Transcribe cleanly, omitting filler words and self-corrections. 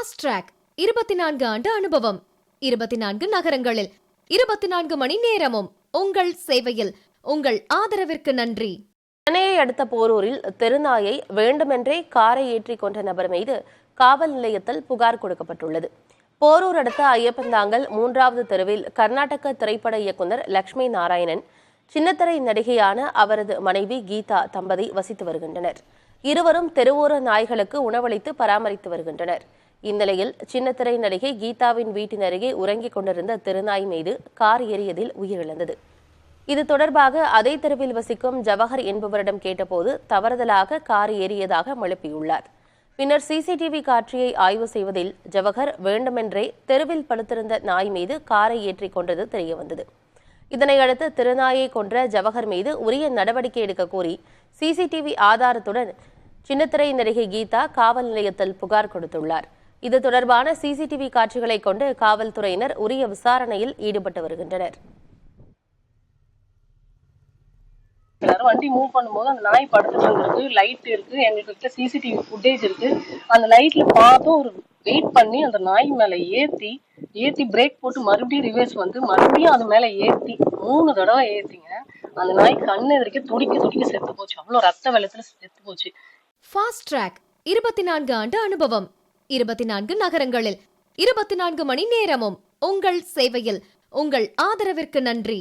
Fast track 24 ஆண்டு அனுபவம், 24 நகரங்களில் 24 மணி நேரமும் உங்கள் சேவையில். உங்கள் ஆதரவிற்கு நன்றி. சென்னையை அடுத்த போரூரில் தெருநாயை வேண்டுமென்றே காரை ஏற்றி கொண்ட நபர் மீது காவல் நிலையத்தில் புகார் கொடுக்கப்பட்டுள்ளது. போரூர் அடுத்த ஐயப்பந்தாங்கல் 3வது தெருவில் கர்நாடக திரைப்பட இயக்குநர் லட்சுமி நாராயணன், சின்னத்திரை நடிகையான அவரது மனைவி கீதா தம்பதி வசித்து வருகின்றனர். இருவரும் தெருவோர நாய்களுக்கு உணவளித்து பராமரித்து வருகின்றனர். இந்நிலையில் சின்னத்திரை நடிகை கீதாவின் வீட்டின் அருகே உறங்கிக் கொண்டிருந்த தெருநாய் மீது கார் ஏறியதில் உயிரிழந்தது. இது தொடர்பாக அதே தெருவில் வசிக்கும் ஜவஹர் என்பவரிடம் கேட்டபோது தவறுதலாக கார் ஏறியதாக மழுப்பியுள்ளார். பின்னர் சிசிடிவி காட்சியை ஆய்வு செய்வதில் ஜவஹர் வேண்டுமென்றே தெருவில் படுத்திருந்த நாய் மீது காரை ஏற்றிக் கொண்டது தெரியவந்தது. இதனையடுத்து திருநாயை கொன்ற ஜவஹர் மீது உரிய நடவடிக்கை எடுக்க கோரி சிசிடிவி ஆதாரத்துடன் சின்னத்திரை நடிகை கீதா காவல் நிலையத்தில் புகார் கொடுத்துள்ளார். இது தொடர்பான சிசிடிவி காட்சிகளை கொண்டு காவல்துறையினர் உரிய விசாரணையில் ஈடுபட்டு வருகின்றனர். வண்டி மூவ் பண்ணும்போது அந்த நாய் படுத்துட்டு இருக்கு, லைட் இருக்கு, எங்களுக்கு சிசிடிவி ஃபுட்டேஜ் இருக்கு. அந்த லைட்ல பார்த்தும் ஒரு வெயிட் பண்ணி அந்த நாய் மேல ஏத்தி பிரேக் போட்டு மறுபடியும் ரிவர்ஸ் வந்து மறுபடியும் அது மேல ஏத்தி 3 தடவை ஏத்திங்க. அந்த நாய் கண்ணு வரைக்கும் துடிக்க செத்து போச்சு. அவ்வளவு ரத்த வெள்ளத்துல செத்து போச்சு. ஃபாஸ்ட் ட்ராக் 24 ஆண்டு அனுபவம், 24 நகரங்களில் 24 மணி நேரமும் உங்கள் சேவையில். உங்கள் ஆதரவிற்கு நன்றி.